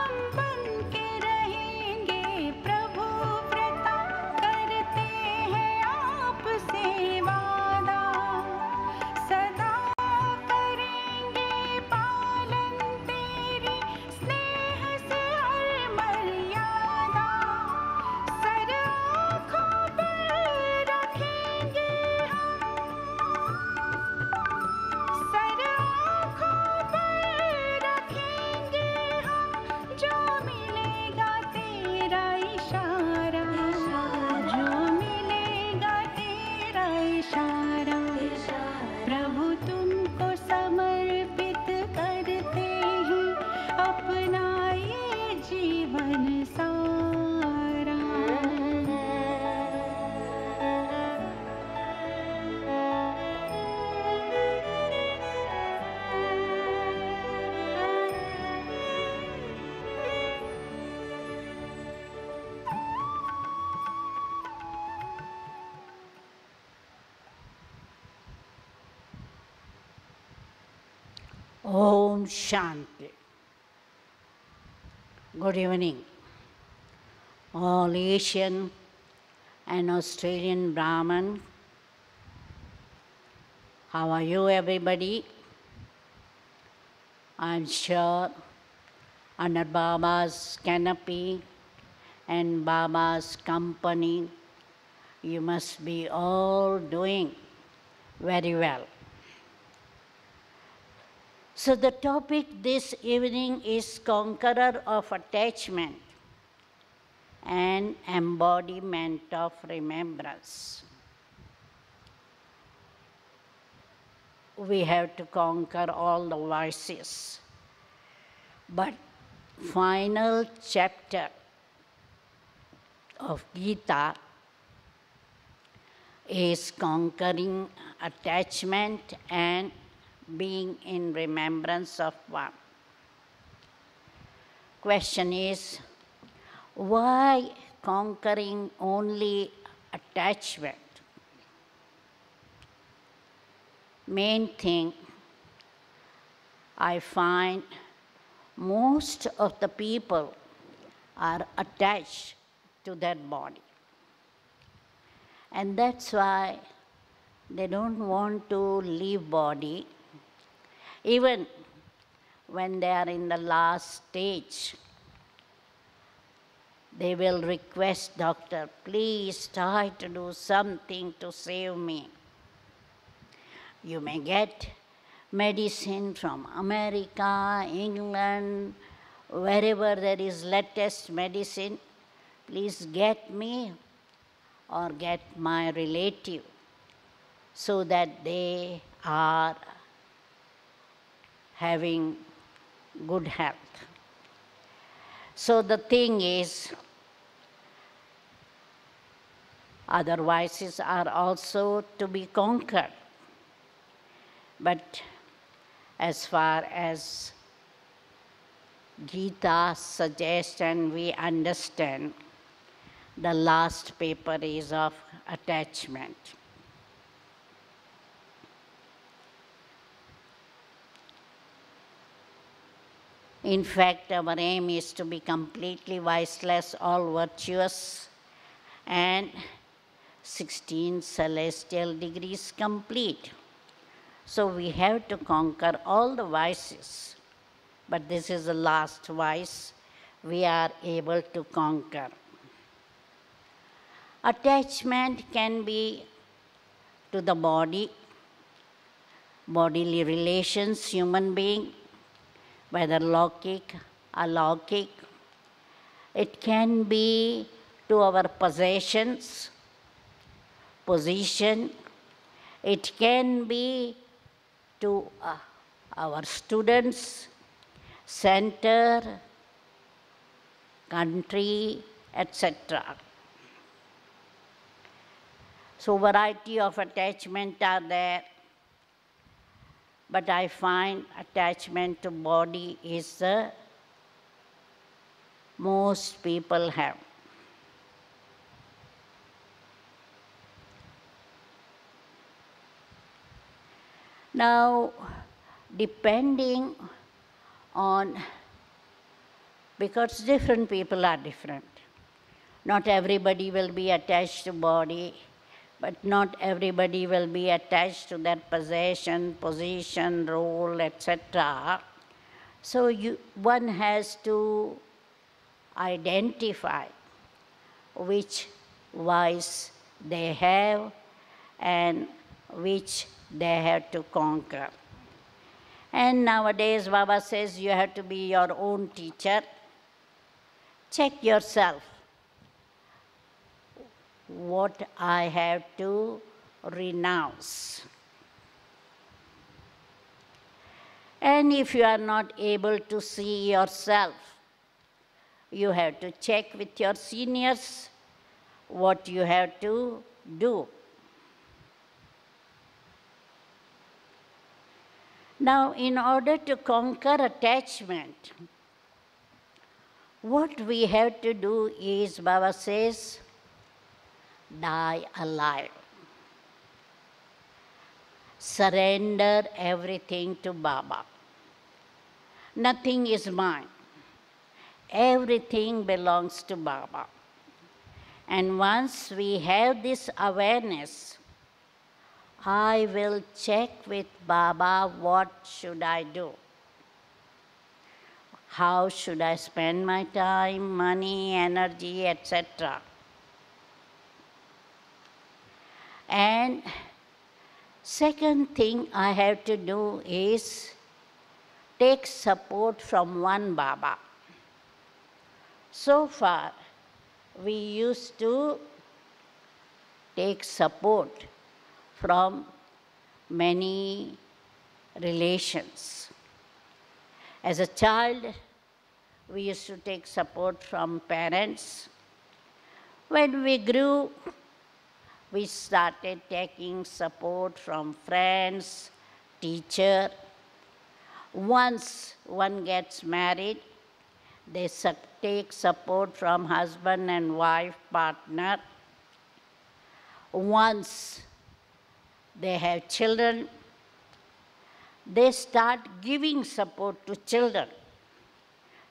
हम बन के रहेंगे प्रभु व्रता, करते हैं आपसे वादा, सदा करेंगे पालन तेरी स्नेह से हर मर्यादा, सर आँखों पर रखेंगे सर आँखों पर रखेंगे हम, जो मिलेगा तेरा इशारा, जो मिलेगा तेरा इशारा, प्रभु तुमको समर्पित करते हैं अपना ये जीवन सारा। Om Shanti. Good evening, all Asian and Australian Brahman. How are you, everybody? I'm sure under Baba's canopy and Baba's company, you must be all doing very well. So the topic this evening is Conqueror of Attachment and Embodiment of Remembrance. We have to conquer all the vices. But final chapter of Gita is conquering attachment and being in remembrance of one. Question is, why conquering only attachment? Main thing, I find most of the people are attached to their body. And that's why they don't want to leave body. Even when they are in the last stage, they will request doctor, please try to do something to save me. You may get medicine from America, England, wherever there is latest medicine, please get me or get my relative so that they are having good health. So the thing is, other vices are also to be conquered. But as far as Gita suggests and we understand, the last paper is of attachment. In fact, our aim is to be completely viceless, all virtuous, and 16 celestial degrees complete. So we have to conquer all the vices, but this is the last vice we are able to conquer. Attachment can be to the body, bodily relations, human being, whether Lokik, Alaukik. It can be to our possessions, position. It can be to our students, center, country, etc. So variety of attachment are there, but I find attachment to body is the most people have. Now, depending on because different people are different. Not everybody will be attached to body, but not everybody will be attached to their possession, position, role, etc. So one has to identify which vice they have and which they have to conquer. And nowadays, Baba says you have to be your own teacher. Check yourself. What I have to renounce. And if you are not able to see yourself, you have to check with your seniors what you have to do. Now, in order to conquer attachment, what we have to do is, Baba says, die alive. Surrender everything to Baba. Nothing is mine. Everything belongs to Baba. And once we have this awareness, I will check with Baba what should I do. How should I spend my time, money, energy, etc. And second thing I have to do is take support from one Baba. So far, we used to take support from many relations. As a child, we used to take support from parents. When we grew, we started taking support from friends, teacher. Once one gets married, they take support from husband and wife, partner. Once they have children, they start giving support to children.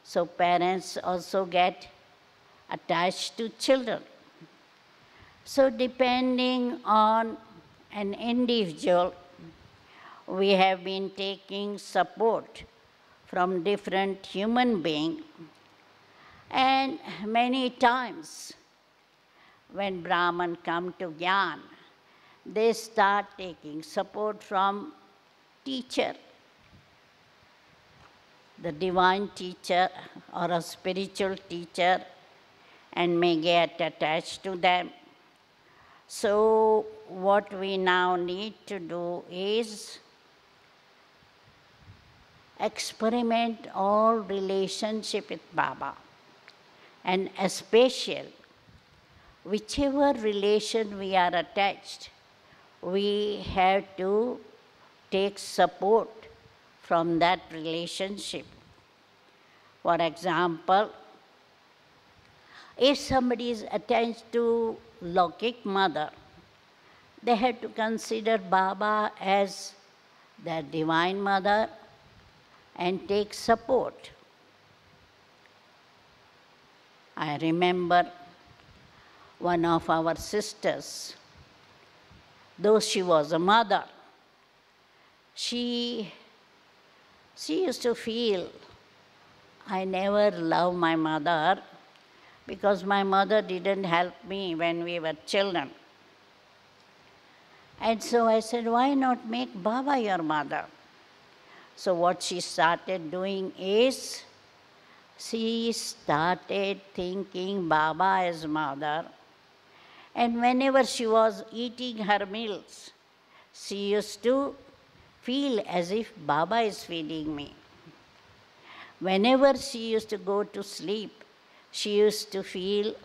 So parents also get attached to children. So depending on an individual, we have been taking support from different human beings. And many times when Brahman come to Gyan, they start taking support from teacher, the divine teacher or a spiritual teacher, and may get attached to them. So what we now need to do is experiment all relationship with Baba, and especially whichever relation we are attached, we have to take support from that relationship. For example, if somebody is attached to Lokik mother, they have to consider Baba as their divine mother and take support. I remember one of our sisters, though she was a mother, she used to feel, I never loved my mother because my mother didn't help me when we were children. And so I said, why not make Baba your mother? So what she started doing is, she started thinking Baba as mother, and whenever she was eating her meals, she used to feel as if Baba is feeding me. Whenever she used to go to sleep, she used to feel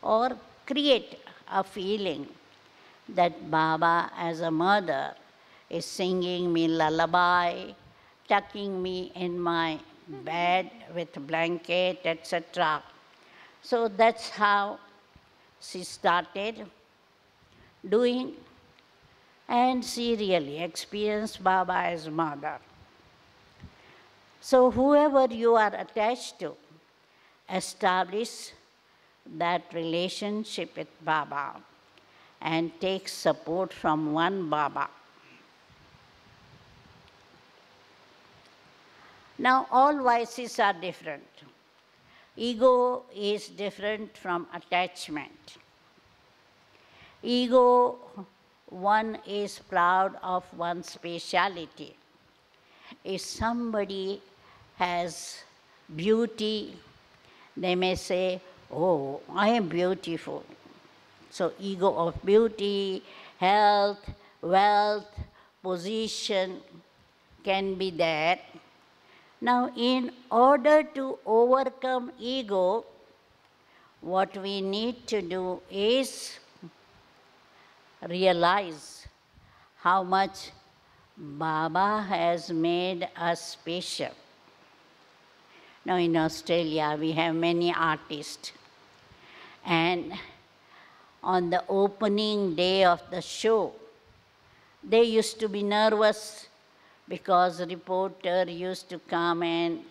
or create a feeling that Baba as a mother is singing me lullaby, tucking me in my bed with blanket, etc. So that's how she started doing, and she really experienced Baba as mother. So whoever you are attached to, establish that relationship with Baba and take support from one Baba. Now, all vices are different. Ego is different from attachment. Ego, one is proud of one's speciality. If somebody has beauty, they may say, "Oh, I am beautiful." So, ego of beauty, health, wealth, position can be there. Now, in order to overcome ego, what we need to do is realize how much Baba has made us special. Now, in Australia, we have many artists, and on the opening day of the show, they used to be nervous because the reporter used to come and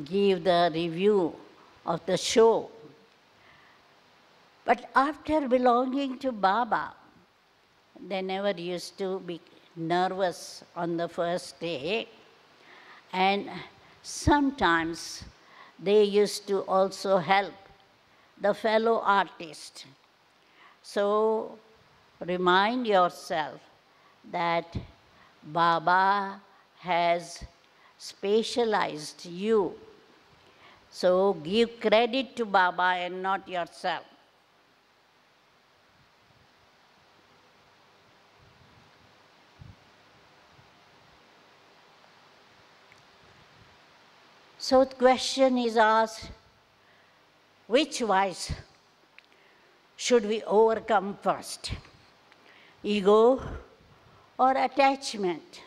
give the review of the show. But after belonging to Baba, they never used to be nervous on the first day. And sometimes they used to also help the fellow artist. So remind yourself that Baba has specialized you. So give credit to Baba and not yourself. So the question is asked, which vice should we overcome first? Ego or attachment?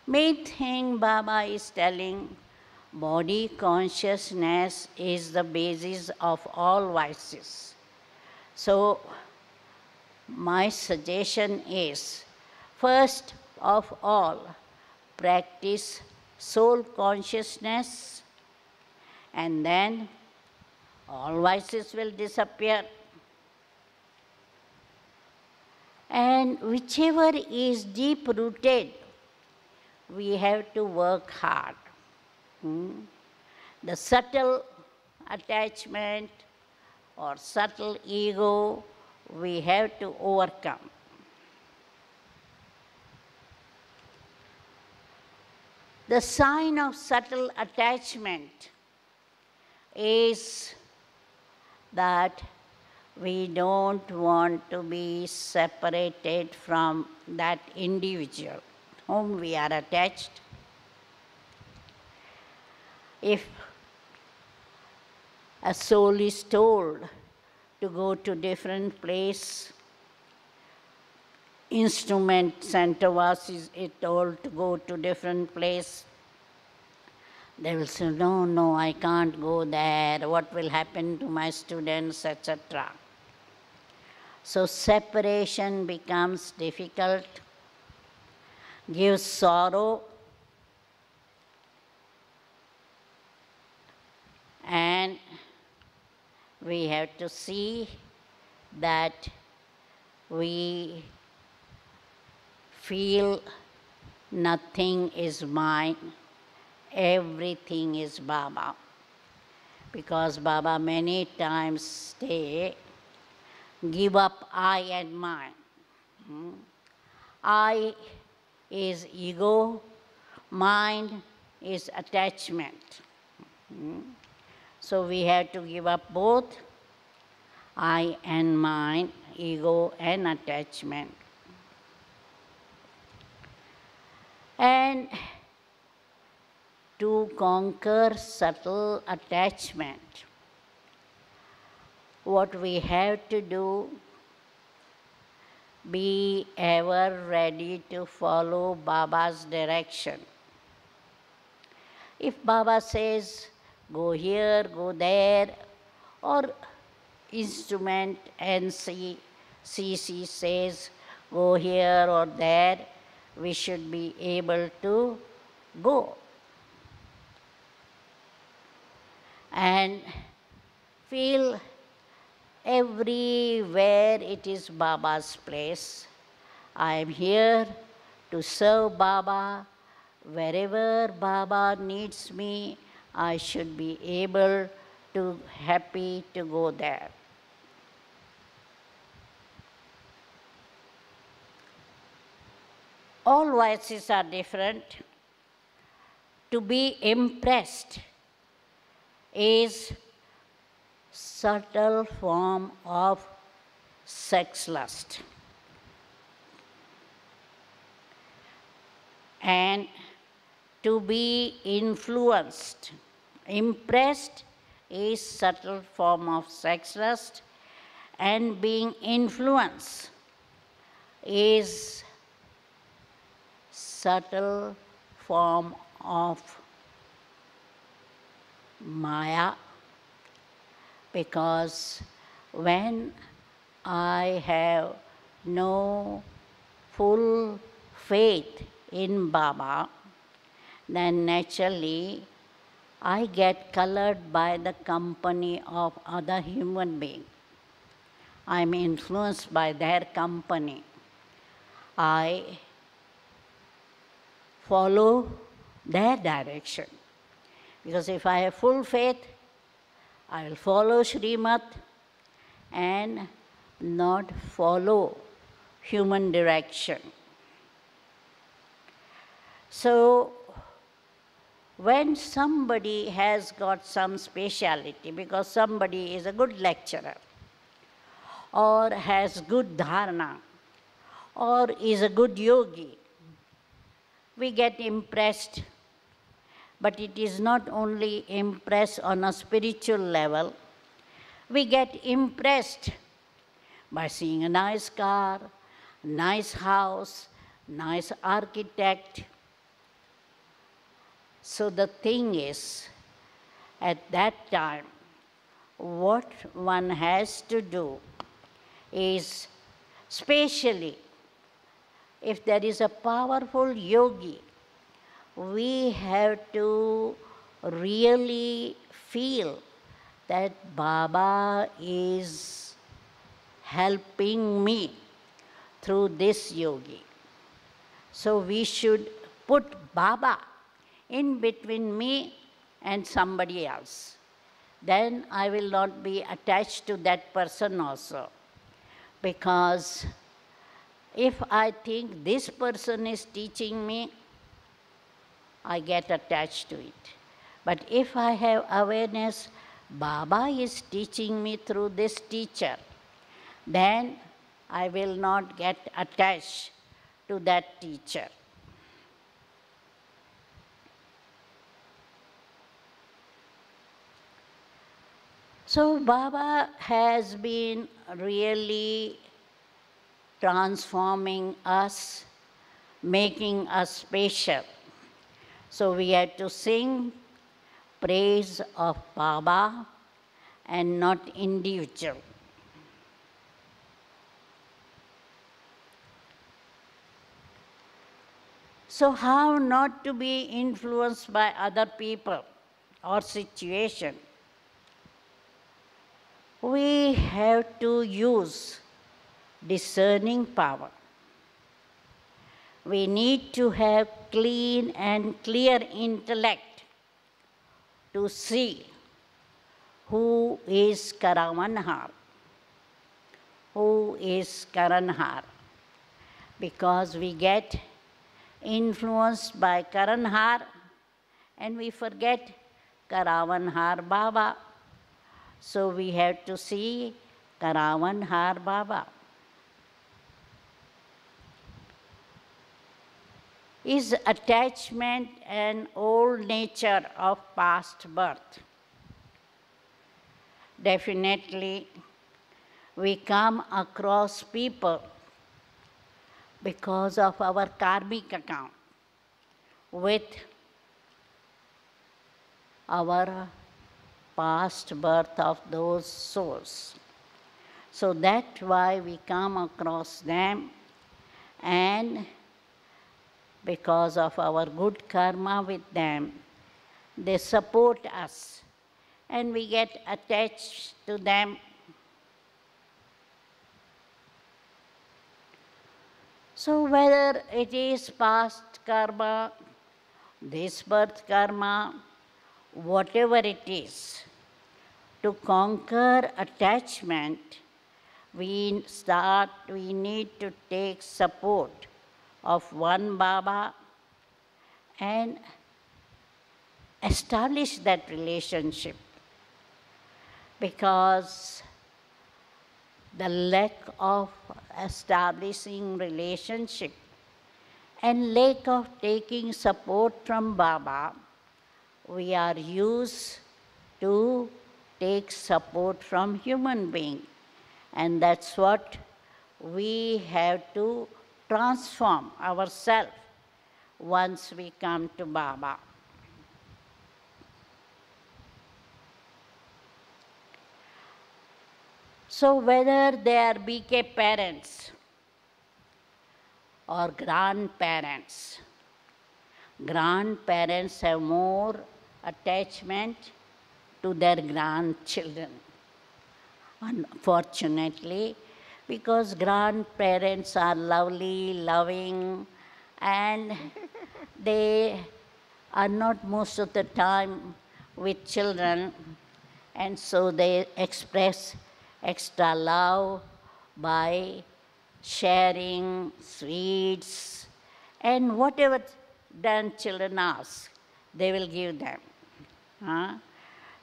Main thing Baba is telling, body consciousness is the basis of all vices. So my suggestion is, first of all, practice soul consciousness, and then all vices will disappear. And whichever is deep rooted, we have to work hard. The subtle attachment or subtle ego, we have to overcome. The sign of subtle attachment is that we don't want to be separated from that individual whom we are attached. If a soul is told to go to different place, instrument centervas is told to go to different place, they will say, no, I can't go there, what will happen to my students, etc. So separation becomes difficult, gives sorrow, and we have to see that we feel nothing is mine, everything is Baba. Because Baba many times say, give up I and mine. I is ego, mind is attachment. So we have to give up both I and mine, ego and attachment. And to conquer subtle attachment, what we have to do, be ever ready to follow Baba's direction. If Baba says, go here, go there, or instrument NCC says, go here or there, we should be able to go. and feel everywhere it is Baba's place. I am here to serve Baba. Wherever Baba needs me, I should be able to happy to go there. All voices are different. To be impressed is subtle form of sex lust. And to be influenced, impressed is subtle form of sex lust, and being influenced is subtle form of Maya, because when I have no full faith in Baba, then naturally I get colored by the company of other human beings. I am influenced by their company. I follow their direction. Because if I have full faith, I will follow Srimad and not follow human direction. So, when somebody has got some speciality, because somebody is a good lecturer, or has good dharana, or is a good yogi, we get impressed. But it is not only impressed on a spiritual level, we get impressed by seeing a nice car, nice house, nice architect. So the thing is, at that time, what one has to do is, especially if there is a powerful yogi, we have to really feel that Baba is helping me through this yogi. So we should put Baba in between me and somebody else. Then I will not be attached to that person also. Because if I think this person is teaching me, I get attached to it. But if I have awareness, Baba is teaching me through this teacher, then I will not get attached to that teacher. So Baba has been really transforming us, making us special. So we have to sing praise of Baba and not individual. So how not to be influenced by other people or situation? We have to use discerning power. We need to have clean and clear intellect to see who is Karavanhar, who is Karanhar, because we get influenced by Karanhar and we forget Karavanhar Baba. So we have to see Karavanhar Baba. Is attachment an old nature of past birth? Definitely, we come across people because of our karmic account with our past birth of those souls. So that's why we come across them, and because of our good karma with them, they support us and we get attached to them. So whether it is past karma, this birth karma, whatever it is, to conquer attachment, we need to take support of one Baba and establish that relationship, because the lack of establishing relationship and lack of taking support from Baba, we are used to take support from human being, and that's what we have to transform ourselves once we come to Baba. So whether they are BK parents or grandparents, grandparents have more attachment to their grandchildren, unfortunately, because grandparents are lovely, loving, and they are not most of the time with children, and so they express extra love by sharing sweets and whatever grandchildren ask, they will give them.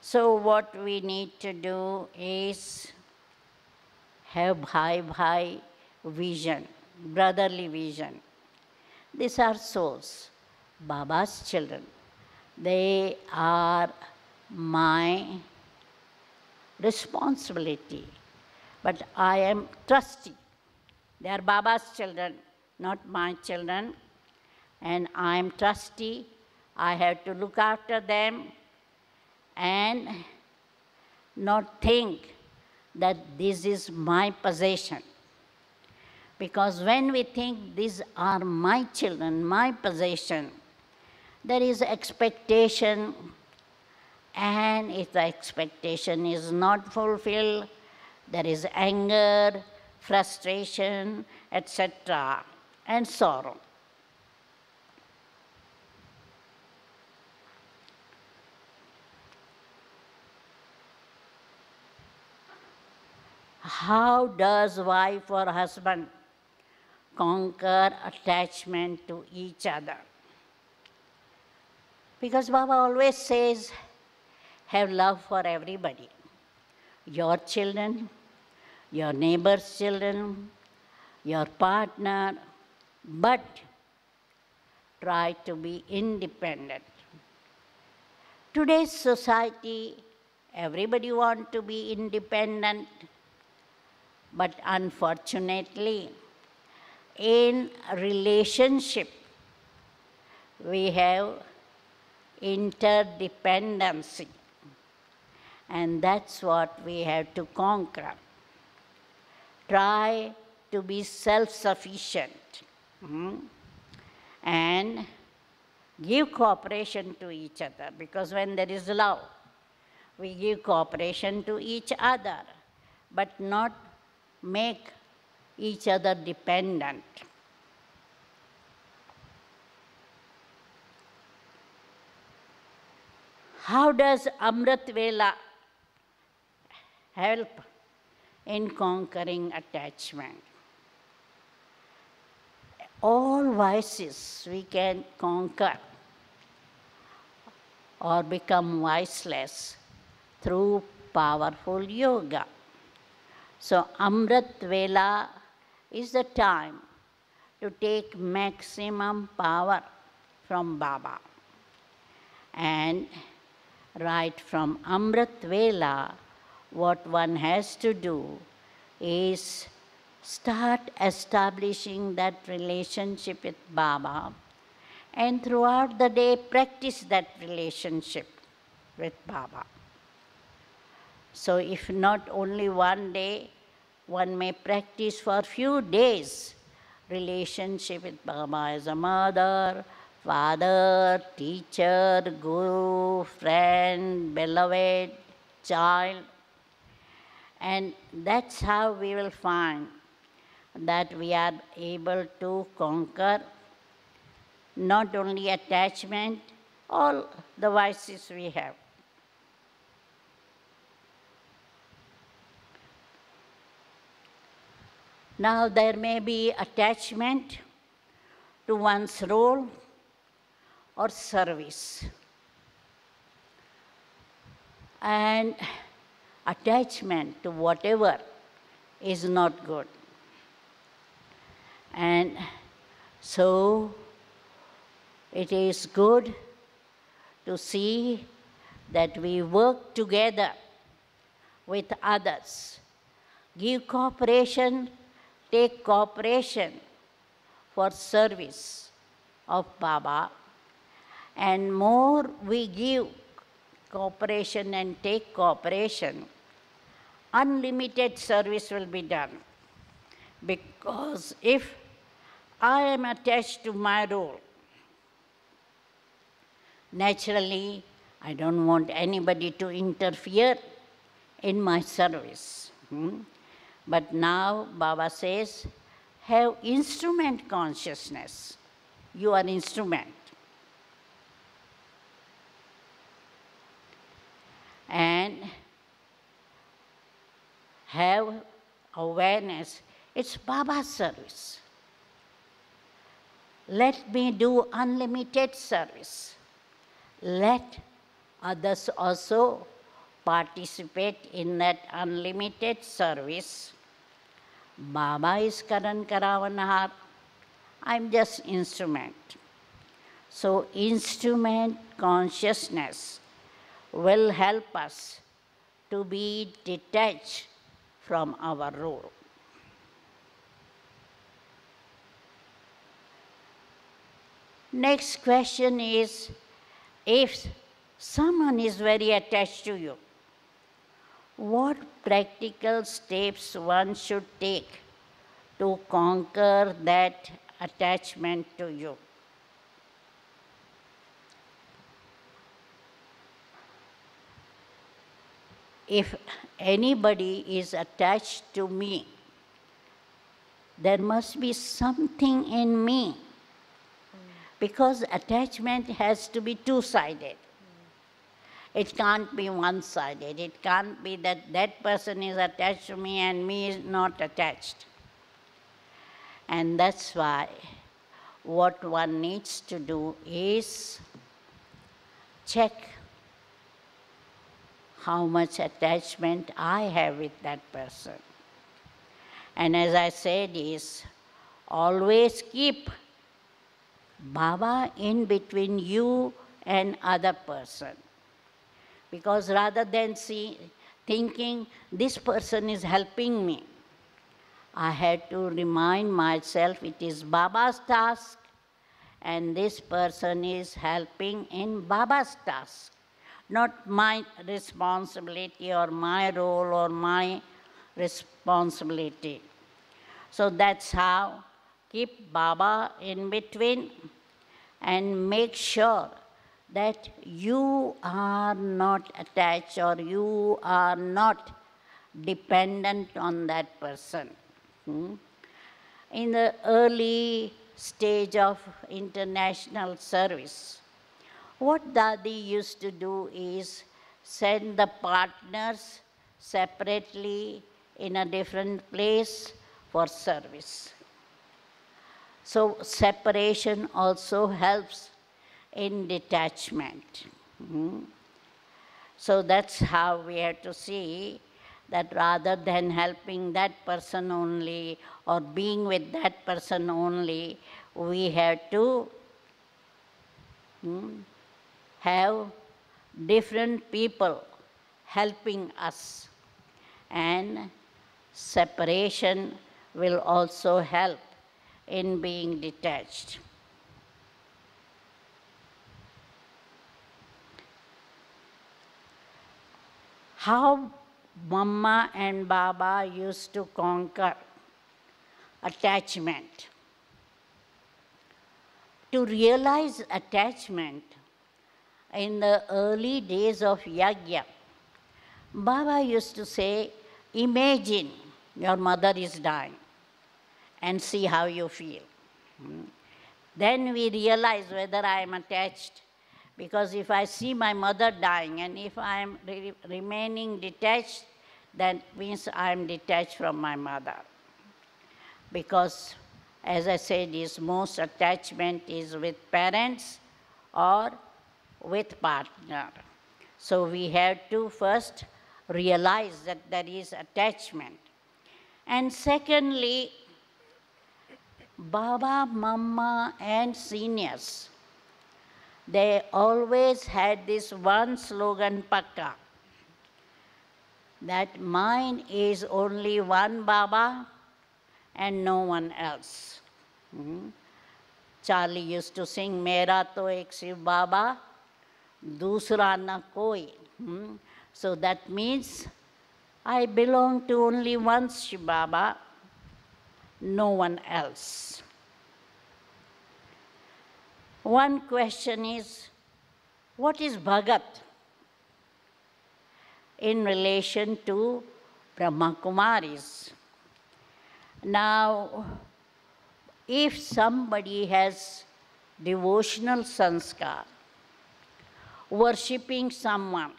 So what we need to do is have high vision, brotherly vision. These are souls, Baba's children. They are my responsibility, but I am trustee. They are Baba's children, not my children, and I am trustee. I have to look after them and not think that this is my possession. Because when we think these are my children, my possession, there is expectation, and if the expectation is not fulfilled, there is anger, frustration, etc., and sorrow. How does wife or husband conquer attachment to each other? Because Baba always says, have love for everybody. Your children, your neighbor's children, your partner, but try to be independent. Today's society, everybody wants to be independent, but unfortunately, in relationship, we have interdependency, and that's what we have to conquer. Try to be self-sufficient and give cooperation to each other, because when there is love, we give cooperation to each other, but not make each other dependent. How does Amrit Vela help in conquering attachment? All vices we can conquer or become viceless through powerful yoga. So Amrit Vela is the time to take maximum power from Baba. And right from Amrit Vela, what one has to do is start establishing that relationship with Baba, and throughout the day practice that relationship with Baba. So if not only one day, one may practice for few days relationship with Baba as a mother, father, teacher, guru, friend, beloved, child. And that's how we will find that we are able to conquer not only attachment, all the vices we have. Now, there may be attachment to one's role or service. And attachment to whatever is not good. And so, it is good to see that we work together with others. Give cooperation, take cooperation for service of Baba. And more we give cooperation and take cooperation, unlimited service will be done. Because if I am attached to my role, naturally, I don't want anybody to interfere in my service. But now Baba says, have instrument consciousness. You are instrument. And have awareness, it's Baba's service. Let me do unlimited service. Let others also participate in that unlimited service. Baba is Karan Karavanahar. I'm just instrument. So instrument consciousness will help us to be detached from our role. Next question is, if someone is very attached to you, what practical steps one should take to conquer that attachment to you? If anybody is attached to me, there must be something in me, because attachment has to be two-sided. It can't be one-sided. It can't be that that person is attached to me and me is not attached. And that's why what one needs to do is check how much attachment I have with that person. And as I said, is always keep Baba in between you and other person. Because rather than thinking this person is helping me, I had to remind myself it is Baba's task and this person is helping in Baba's task, not my responsibility or my role or my responsibility. So that's how keep Baba in between and make sure that you are not attached or you are not dependent on that person. In the early stage of international service, what Dadi used to do is send the partners separately in a different place for service. So separation also helps in detachment. So that's how we have to see that rather than helping that person only or being with that person only, we have to have different people helping us. And separation will also help in being detached. How Mama and Baba used to conquer attachment. To realize attachment in the early days of Yajna, Baba used to say, imagine your mother is dying and see how you feel. Then we realize whether I am attached. Because if I see my mother dying and if I am remaining detached, that means I am detached from my mother. Because, as I said, is most attachment is with parents or with partner. So we have to first realize that there is attachment. And secondly, Baba, Mama and seniors, they always had this one slogan pakka, that mine is only one Baba and no one else. Charlie used to sing, Mera to ek Shiv Baba, dusra na koi. So that means I belong to only one Shiv Baba, no one else. One question is, what is Bhagat in relation to Brahma Kumaris? Now, if somebody has devotional sanskar, worshipping someone,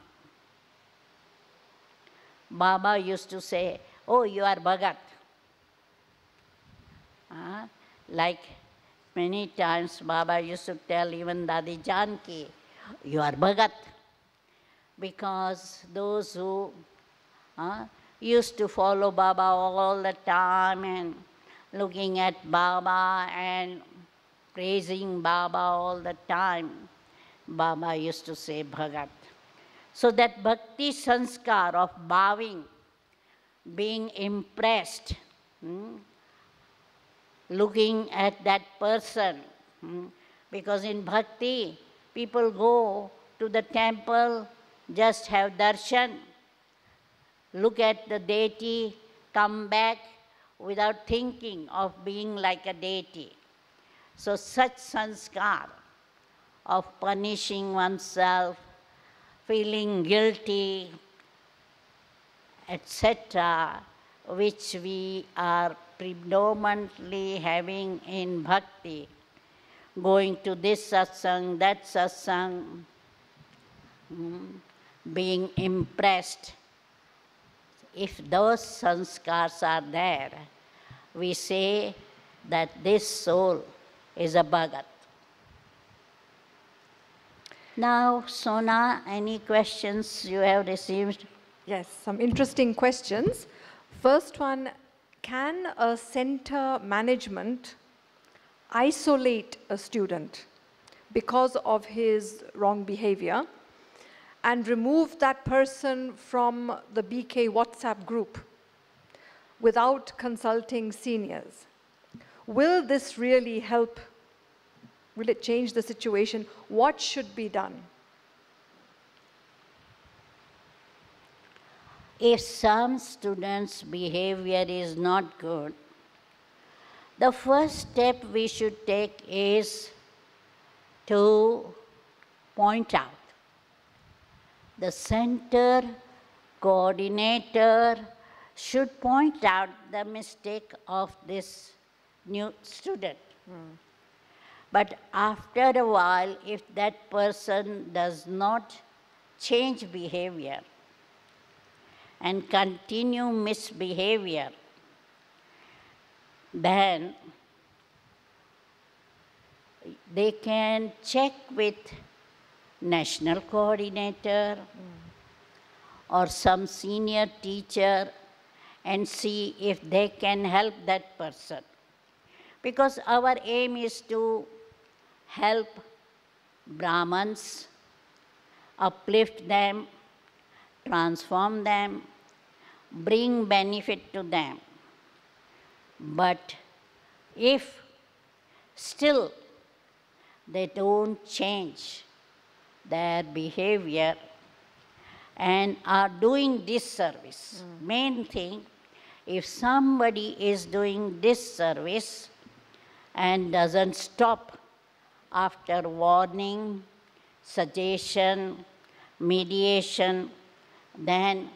Baba used to say, oh, you are Bhagat. Like many times Baba used to tell even Dadi Janki, you are Bhagat. Because those who used to follow Baba all the time and looking at Baba and praising Baba all the time, Baba used to say Bhagat. So that bhakti sanskar of bowing, being impressed, looking at that person, because in bhakti, people go to the temple, just have darshan, look at the deity, come back without thinking of being like a deity. So such sanskar of punishing oneself, feeling guilty, etc., which we are predominantly having in bhakti, going to this satsang, that satsang, being impressed. If those sanskars are there, we say that this soul is a Bhagat. Now, Sona, any questions you have received? Yes, some interesting questions. First one, can a center management isolate a student because of his wrong behavior and remove that person from the BK WhatsApp group without consulting seniors? Will this really help? Will it change the situation? What should be done? If some students' behavior is not good, the first step we should take is to point out. The center coordinator should point out the mistake of this new student. But after a while, if that person does not change behavior and continue misbehavior, then they can check with national coordinator or some senior teacher and see if they can help that person. Because our aim is to help Brahmins, uplift them, transform them, bring benefit to them. But if still they don't change their behavior and are doing this service, main thing, if somebody is doing this service and doesn't stop after warning, suggestion, mediation, then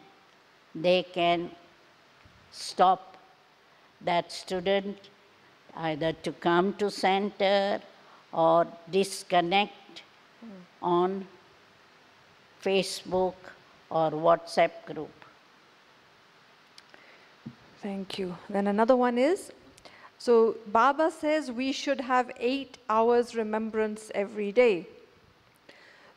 they can stop that student either to come to center or disconnect on Facebook or WhatsApp group. Thank you. Then another one is, so Baba says we should have 8 hours remembrance every day.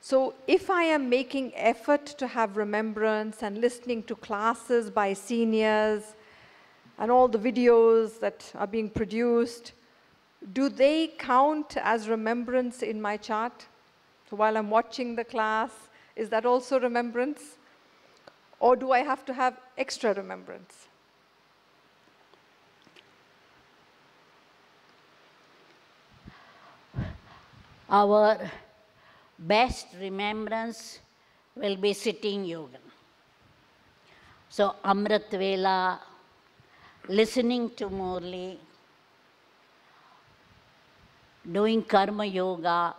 So if I am making effort to have remembrance and listening to classes by seniors and all the videos that are being produced, do they count as remembrance in my chart? So while I'm watching the class, is that also remembrance? Or do I have to have extra remembrance? Our best remembrance will be sitting yoga. So Amrit Vela, listening to Murli, doing karma yoga,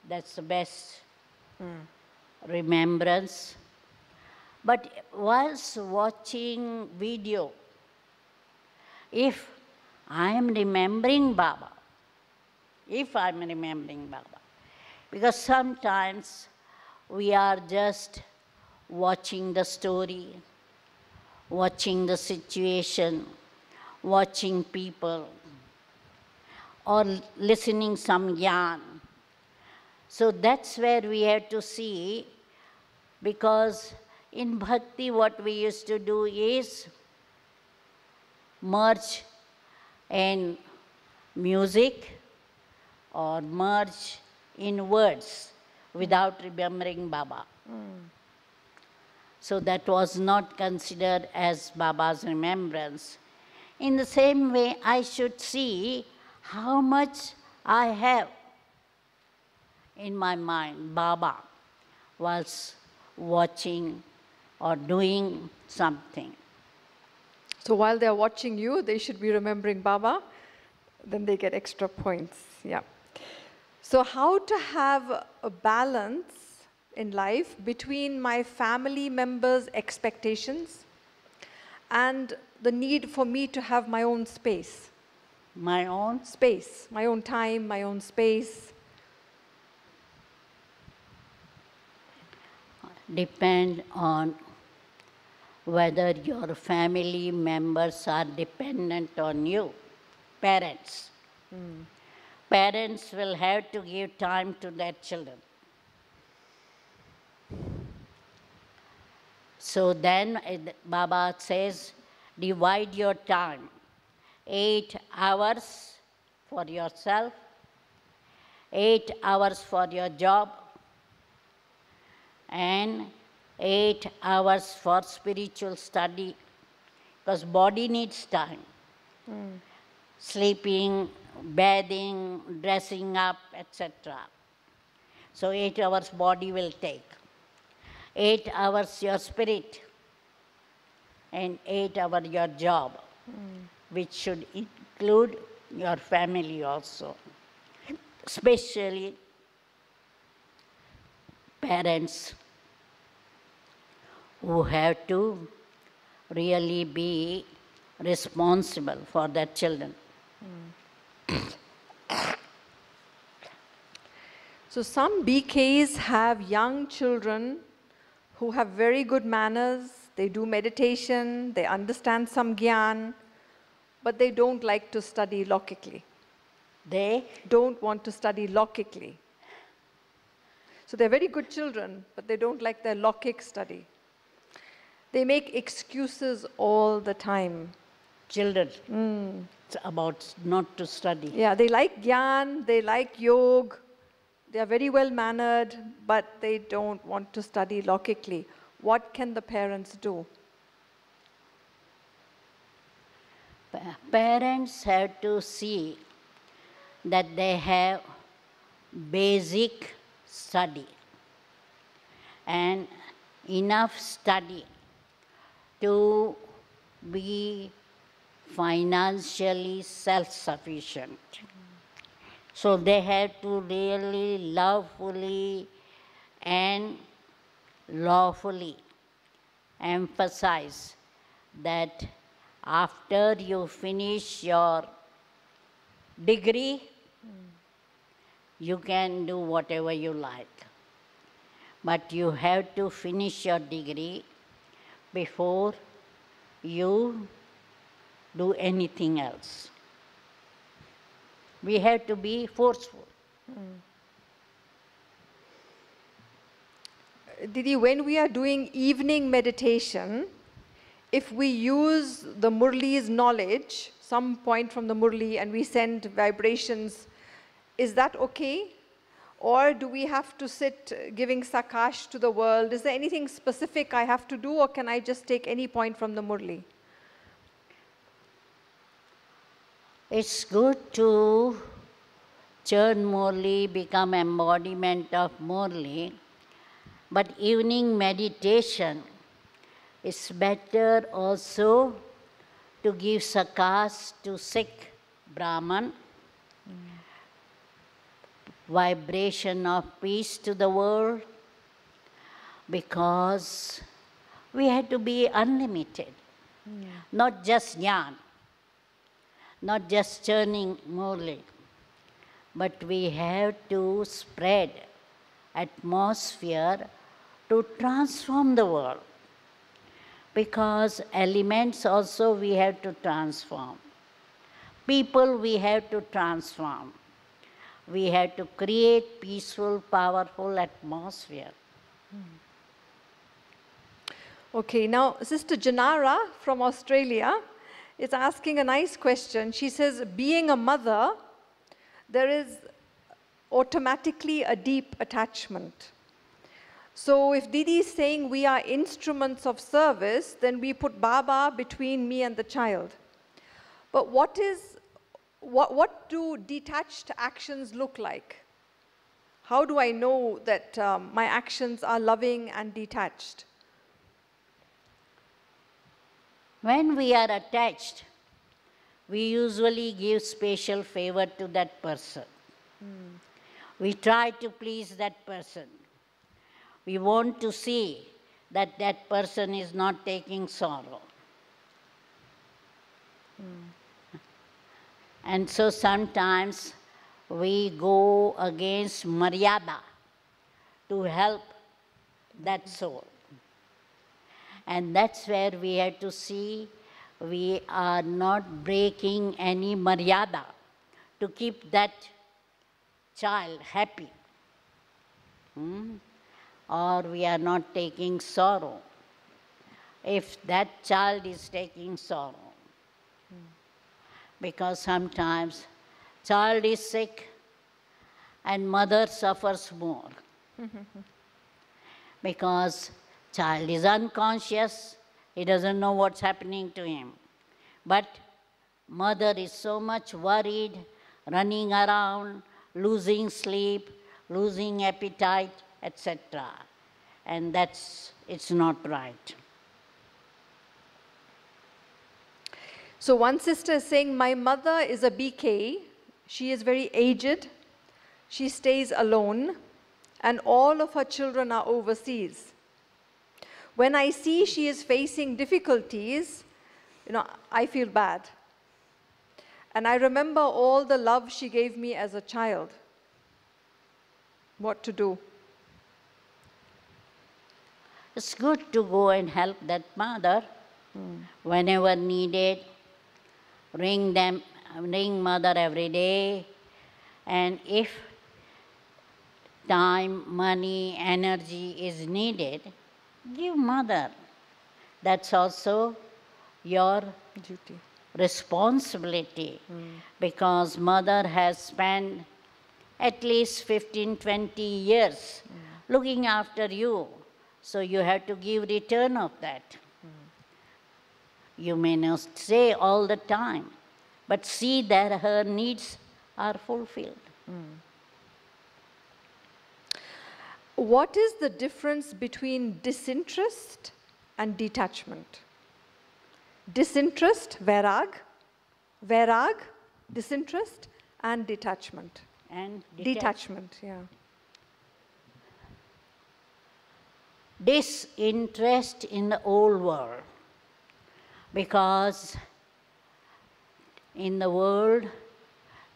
that's the best remembrance. But whilst watching video, if I am remembering Baba, because sometimes we are just watching the story, watching the situation, watching people, or listening some gyan. So that's where we have to see, because in bhakti what we used to do is merge in music or merge in words without remembering Baba. So that was not considered as Baba's remembrance. In the same way, I should see how much I have in my mind Baba whilst watching or doing something. So while they're watching you, they should be remembering Baba, then they get extra points. Yeah. So how to have a balance in life between my family members' expectations and the need for me to have my own space. My own Space, my own time, my own space. depend on whether your family members are dependent on you, parents. Parents will have to give time to their children. So then Baba says, divide your time. 8 hours for yourself, 8 hours for your job, and 8 hours for spiritual study, because body needs time. Sleeping, bathing, dressing up, etc. So 8 hours body will take. 8 hours your spirit, and 8 hours your job, which should include your family also. Especially parents who have to really be responsible for their children. So some BKs have young children who have very good manners, they do meditation, they understand some gyan, but they don't like to study laukically. They Don't want to study laukically. So they're very good children, but they don't like their laukic study. They make excuses all the time. children, it's about not to study. Yeah, they like gyan, they like yoga, they are very well mannered, but they don't want to study laukically. What can the parents do? Parents have to see that they have basic study and enough study to be financially self-sufficient. So they have to really lovefully and lawfully emphasize that after you finish your degree, you can do whatever you like. But you have to finish your degree before you do anything else. We have to be forceful. Didi, when we are doing evening meditation, if we use the Murli's knowledge, some point from the Murli, and we send vibrations, is that okay? Or do we have to sit giving sakash to the world? Is there anything specific I have to do, or can I just take any point from the Murli? It's good to churn Murli, become embodiment of Murli, but evening meditation is better also to give sakas to Sikh Brahman, vibration of peace to the world, because we have to be unlimited, not just jnana, not just churning Murli, but we have to spread atmosphere to transform the world, because elements also we have to transform. People we have to transform. We have to create peaceful, powerful atmosphere. Okay, now Sister Janara from Australia is asking a nice question. She says, being a mother, there is automatically a deep attachment. So if Didi is saying we are instruments of service, then we put Baba between me and the child. But what do detached actions look like? How do I know that my actions are loving and detached? When we are attached, we usually give special favor to that person. We try to please that person. We want to see that that person is not taking sorrow. And so sometimes we go against Maryada to help that soul. And that's where we have to see we are not breaking any Maryada to keep that child happy. Or we are not taking sorrow. If that child is taking sorrow, because sometimes child is sick and mother suffers more. Because child is unconscious, he doesn't know what's happening to him. But mother is so much worried, running around, losing sleep, losing appetite, etc. And it's not right. So one sister is saying, my mother is a BK. She is very aged. She stays alone, and all of her children are overseas. When I see she is facing difficulties, I feel bad. And I remember all the love she gave me as a child. What to do? It's good to go and help that mother whenever needed. Ring mother every day. And if time, money, energy is needed, give mother. That's also your Duty. Responsibility, because mother has spent at least 15, 20 years looking after you. So you have to give return of that. You may not say all the time, but see that her needs are fulfilled. What is the difference between disinterest and detachment? Disinterest, vairag, disinterest, and detachment. And Detachment, yeah. disinterest in the old world, because in the world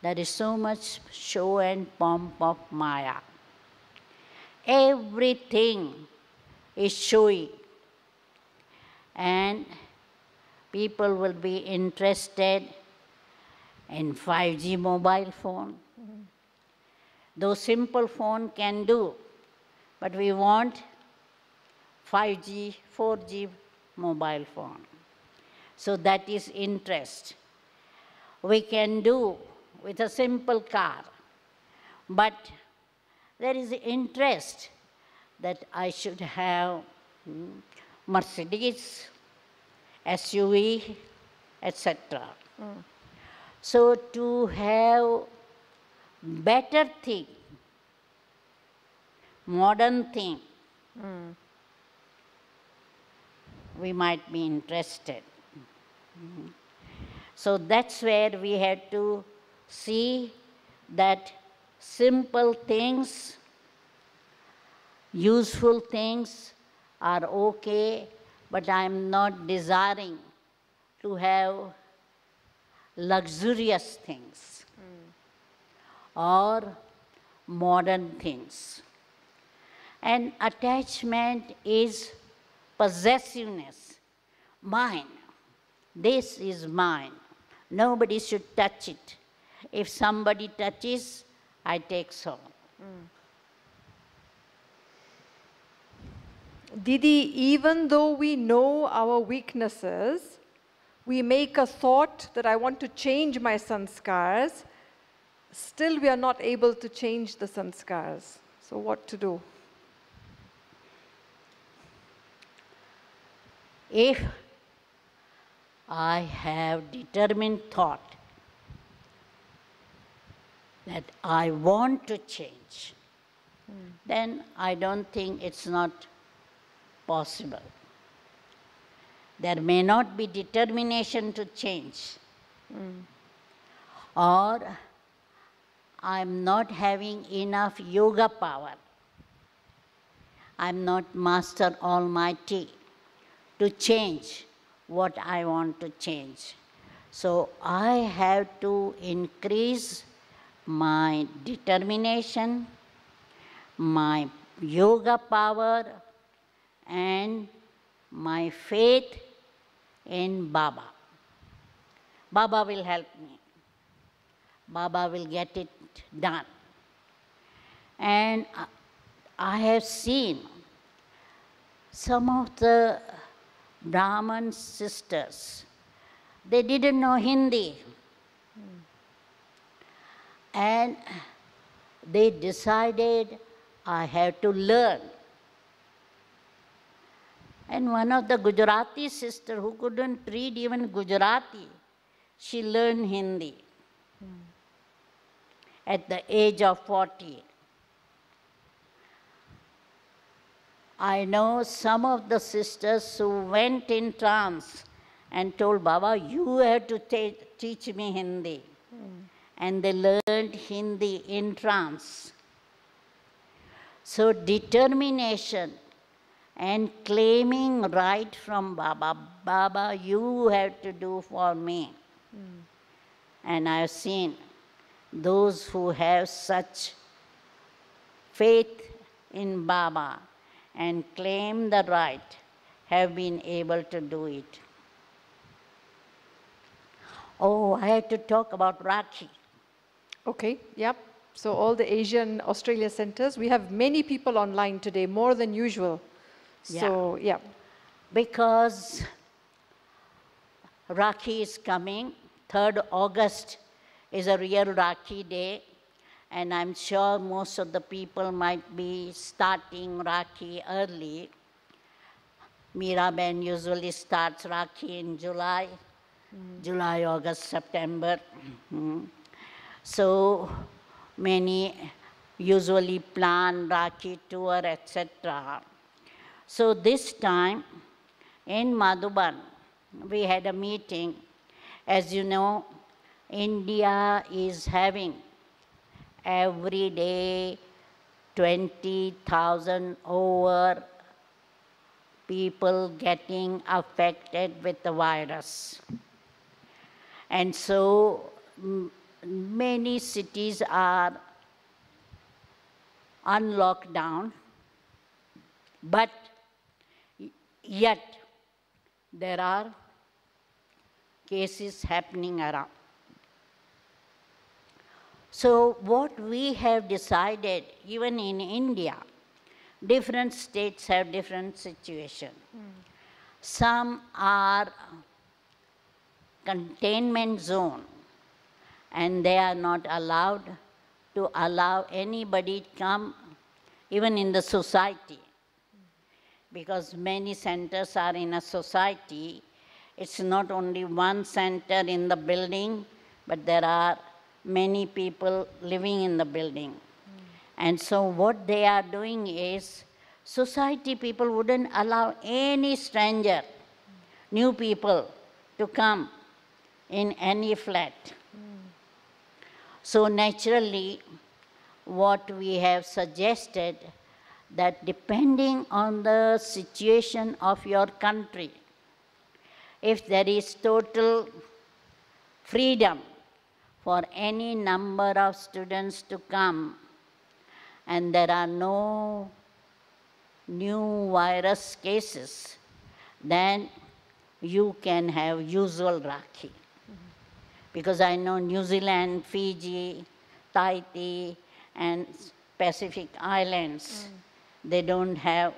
there is so much show and pomp of Maya. Everything is showy, and people will be interested in 5G mobile phone. Though simple phone can do, but we want 5G, 4G mobile phone. So that is interest. We can do with a simple car, but there is interest that I should have Mercedes, SUV, etc. So to have better thing, modern thing, we might be interested. So that's where we had to see that simple things, useful things are okay, but I'm not desiring to have luxurious things or modern things. And attachment is possessiveness. Mine. This is mine. Nobody should touch it. If somebody touches, I take so. Didi, even though we know our weaknesses, we make a thought that I want to change my sanskars, still we are not able to change the sanskars. So what to do? If I have determined thought that I want to change, then I don't think it's not possible. There may not be determination to change, or I'm not having enough yoga power. I'm not Master Almighty to change what I want to change. So I have to increase my determination, my yoga power, and my faith in Baba. Baba will help me. Baba will get it done. And I have seen some of the Brahman sisters, they didn't know Hindi. And they decided I have to learn. And one of the Gujarati sisters who couldn't read even Gujarati, she learned Hindi at the age of 40. I know some of the sisters who went in trance and told Baba, you have to teach me Hindi. And they learned Hindi in trance. So determination and claiming right from Baba, Baba, you have to do for me. And I have seen those who have such faith in Baba and claim the right have been able to do it. Oh, I had to talk about Rakhi. Okay, yep. So all the Asian Australia centers, we have many people online today, more than usual. So, yeah. Because Rakhi is coming, 3rd August is a real Rakhi day, and I'm sure most of the people might be starting Rakhi early. Miraben usually starts Rakhi in July, July, August, September. So many usually plan Rakhi tour, etc. So this time in Madhuban, we had a meeting. As you know, India is having every day 20,000 over people getting affected with the virus. And so many cities are unlocked down, but yet there are cases happening around. So what we have decided, even in India, different states have different situation. Some are containment zone, and they are not allowed to allow anybody to come, even in the society. Because many centers are in a society, it's not only one center in the building, but there are many people living in the building. And so what they are doing is, society people wouldn't allow any stranger, new people, to come in any flat. So naturally, what we have suggested, that depending on the situation of your country, if there is total freedom for any number of students to come, and there are no new virus cases, then you can have usual Rakhi. Because I know New Zealand, Fiji, Tahiti, and Pacific Islands, they don't have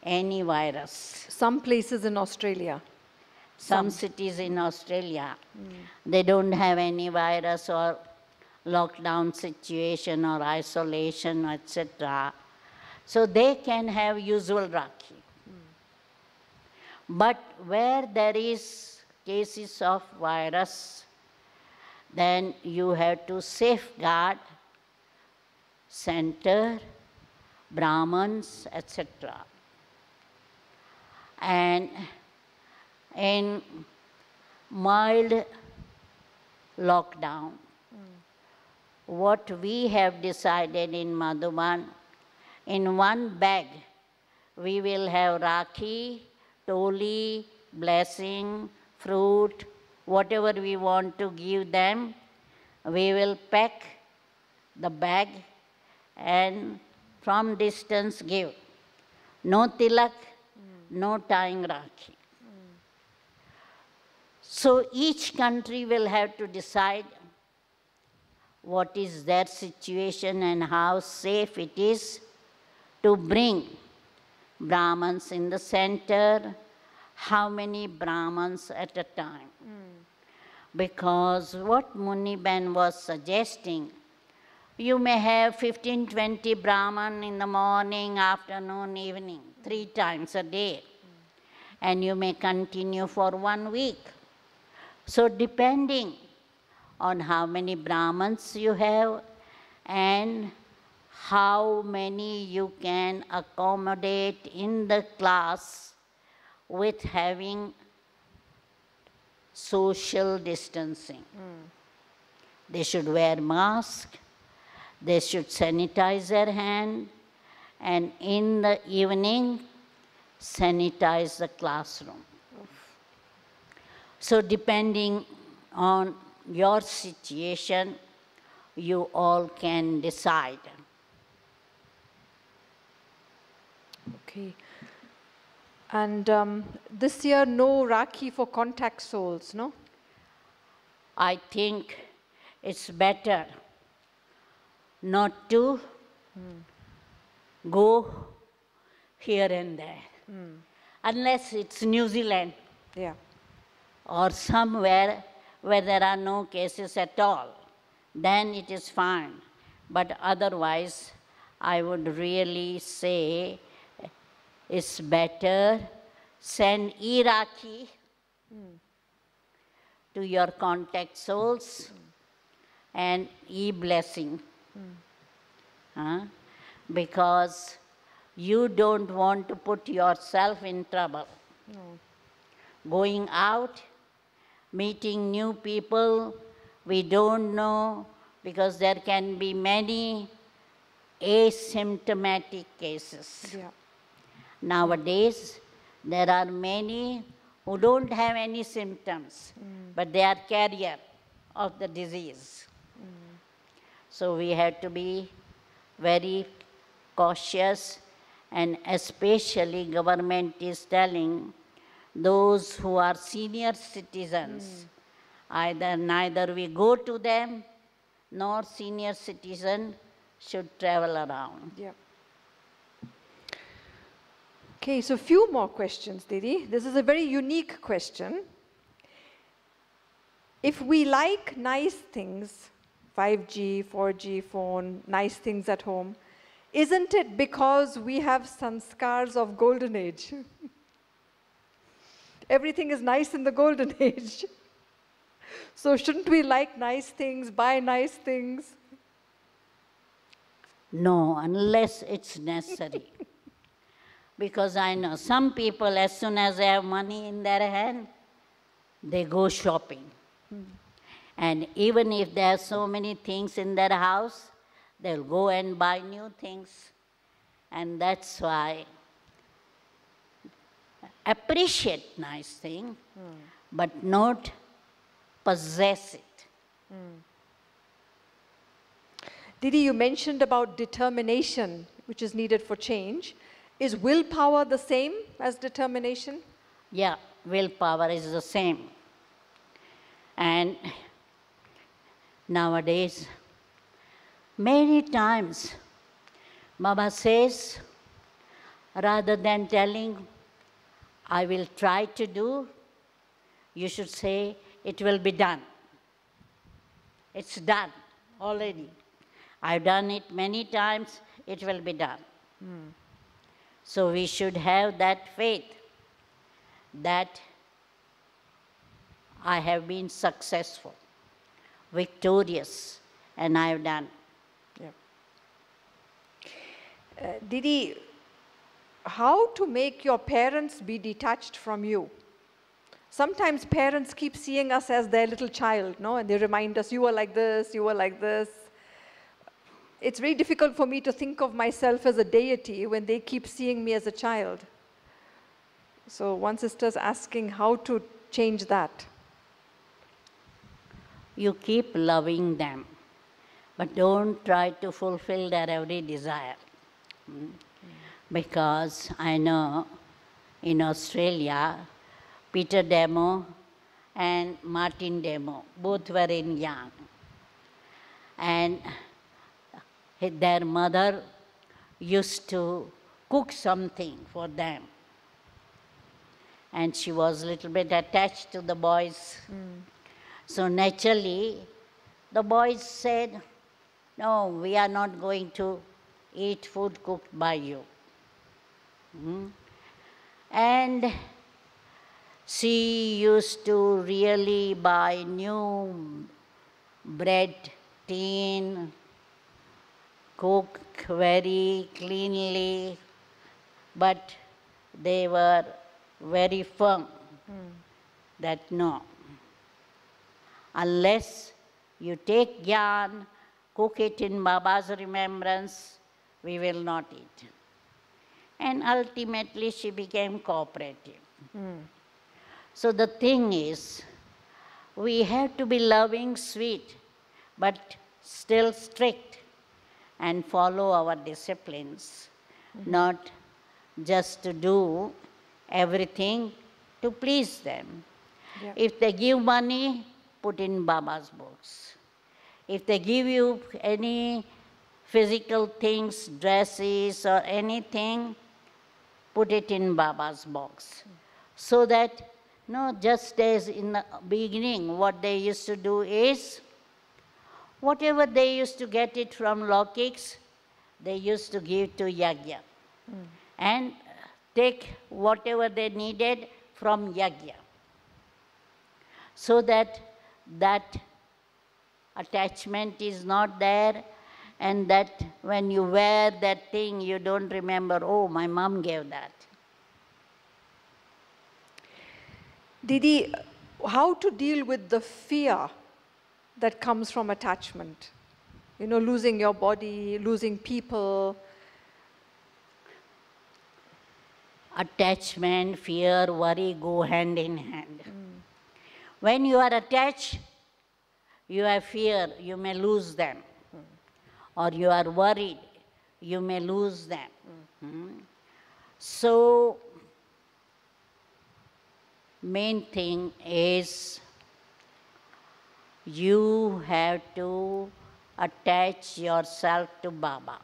any virus. Some places in Australia. Some cities in Australia, they don't have any virus or lockdown situation or isolation, etc. So they can have usual Rakhi. But where there is cases of virus, then you have to safeguard center, Brahmins, etc. And in mild lockdown, what we have decided in Madhuban, in one bag, we will have Rakhi, Toli, blessing, fruit, whatever we want to give them, we will pack the bag and from distance give. No tilak, no tying Rakhi. So each country will have to decide what is their situation and how safe it is to bring Brahmins in the center, how many Brahmins at a time. Because what Muniben was suggesting, you may have 15, 20 Brahman in the morning, afternoon, evening, 3 times a day. And you may continue for 1 week. So depending on how many Brahmins you have and how many you can accommodate in the class with having social distancing. They should wear mask, they should sanitize their hand, and in the evening, sanitize the classroom. So depending on your situation, you all can decide. Okay. And this year, no Rakhi for contact souls, no? I think it's better not to go here and there. Unless it's New Zealand Yeah. or somewhere where there are no cases at all, then it is fine. But otherwise, I would really say it's better send e-Rakhi to your contact souls and e-blessing. Because you don't want to put yourself in trouble. Going out, meeting new people, we don't know, because there can be many asymptomatic cases. Yeah. Nowadays, There are many who don't have any symptoms, but they are carrier of the disease. So we have to be very cautious, and especially government is telling those who are senior citizens, neither we go to them nor senior citizen should travel around. Yeah. Okay, so few more questions, Didi. This is a very unique question. If we like nice things, 5G, 4G phone, nice things at home, isn't it because we have sanskars of golden age? Everything is nice in the golden age. So shouldn't we like nice things, buy nice things? No, unless it's necessary. Because I know some people, as soon as they have money in their hand, they go shopping. And even if there are so many things in their house, they'll go and buy new things. And that's why appreciate nice thing, but not possess it. Didi, you mentioned about determination, which is needed for change. Is willpower the same as determination? Yeah, willpower is the same. And nowadays, many times, Baba says, rather than telling, I will try to do, you should say, it will be done. It's done already. I've done it many times, it will be done. So we should have that faith that I have been successful, victorious, and I have done. Yeah. Didi, how to make your parents be detached from you? Sometimes parents keep seeing us as their little child, no? And they remind us, you were like this, you were like this. It's very difficult for me to think of myself as a deity when they keep seeing me as a child. So one sister's asking how to change that. You keep loving them, but don't try to fulfill their every desire. Because I know in Australia, Peter Demo and Martin Demo, both were in young. And their mother used to cook something for them. And she was a little bit attached to the boys. So naturally, the boys said, no, we are not going to eat food cooked by you. And she used to really buy new bread tin, cook very cleanly, but they were very firm that no, unless you take gyan, cook it in Baba's remembrance, we will not eat. And ultimately she became cooperative. So the thing is, we have to be loving, sweet, but still strict and follow our disciplines, not just to do everything to please them. Yeah. If they give money, put in Baba's books. If they give you any physical things, dresses or anything, put it in Baba's box. So that, no, just as in the beginning, what they used to do is, whatever they used to get it from Laukiks, they used to give to Yagya. And take whatever they needed from Yagya. So that that attachment is not there, and that when you wear that thing, you don't remember, oh, my mom gave that. Didi, how to deal with the fear that comes from attachment? You know, losing your body, losing people. attachment, fear, worry go hand in hand. When you are attached, you have fear, you may lose them. Or you are worried, you may lose them. So, main thing is you have to attach yourself to Baba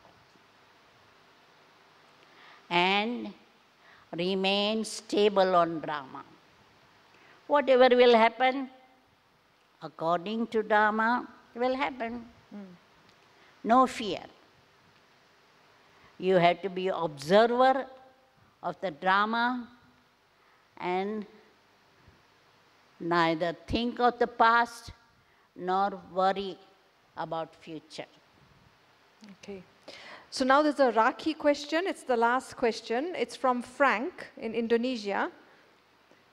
and remain stable on Dharma. Whatever will happen, according to Dharma, will happen. No fear. You have to be observer of the drama and neither think of the past nor worry about future. Okay. So now there's a Rakhi question. It's the last question. It's from Frank in Indonesia.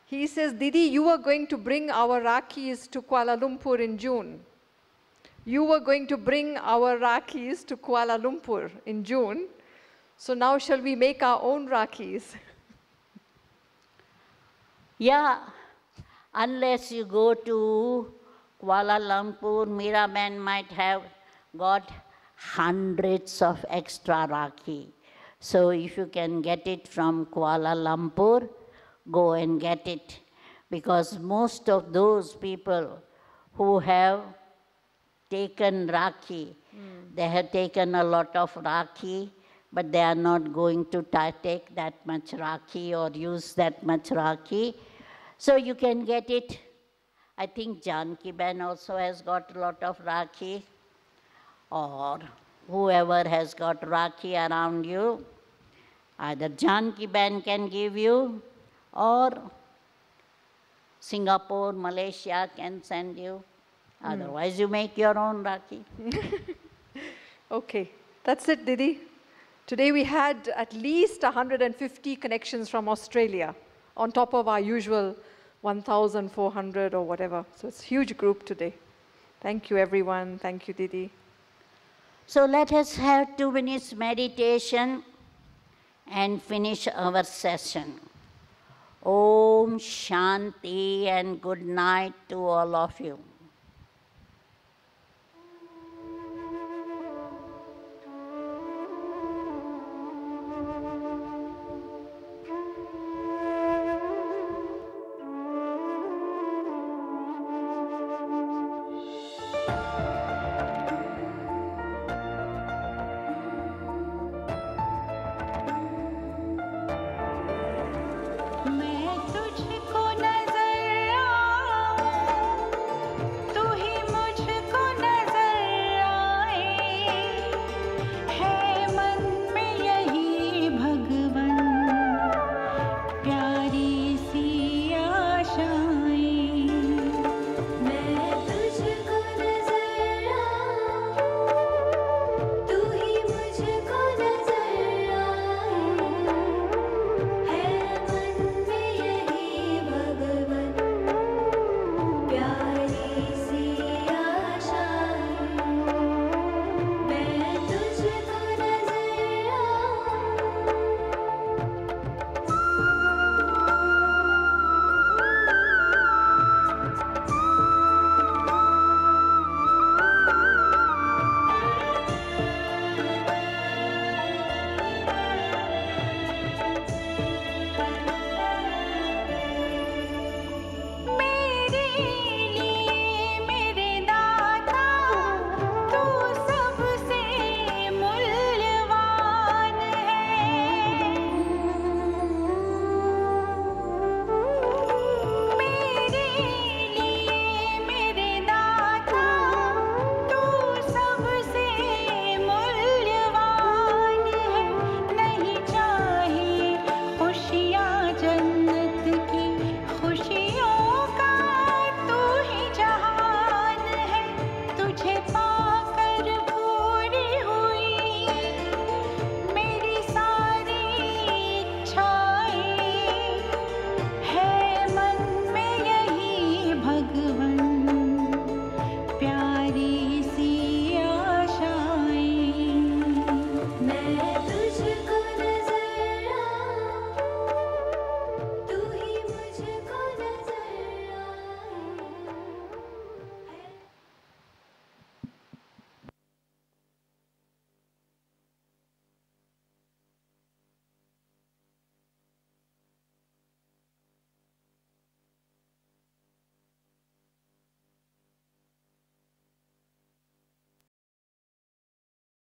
He says, Didi, you were going to bring our Rakhis to Kuala Lumpur in June. You were going to bring our Rakhis to Kuala Lumpur in June. So now shall we make our own Rakhis? Yeah, unless you go to Kuala Lumpur, Miraban might have got hundreds of extra Rakhi. So if you can get it from Kuala Lumpur, go and get it. Because most of those people who have taken Rakhi, they have taken a lot of Rakhi, but they are not going to take that much Rakhi or use that much Rakhi. So you can get it. I think Janki Ben also has got a lot of Rakhi, or whoever has got Rakhi around you, either Janki Ben can give you, or Singapore, Malaysia can send you. Otherwise, you make your own Rakhi. Okay, that's it, Didi. Today we had at least 150 connections from Australia on top of our usual 1,400 or whatever. So it's a huge group today. Thank you, everyone. Thank you, Didi. So let us have 2 minutes meditation and finish our session. Om Shanti and good night to all of you.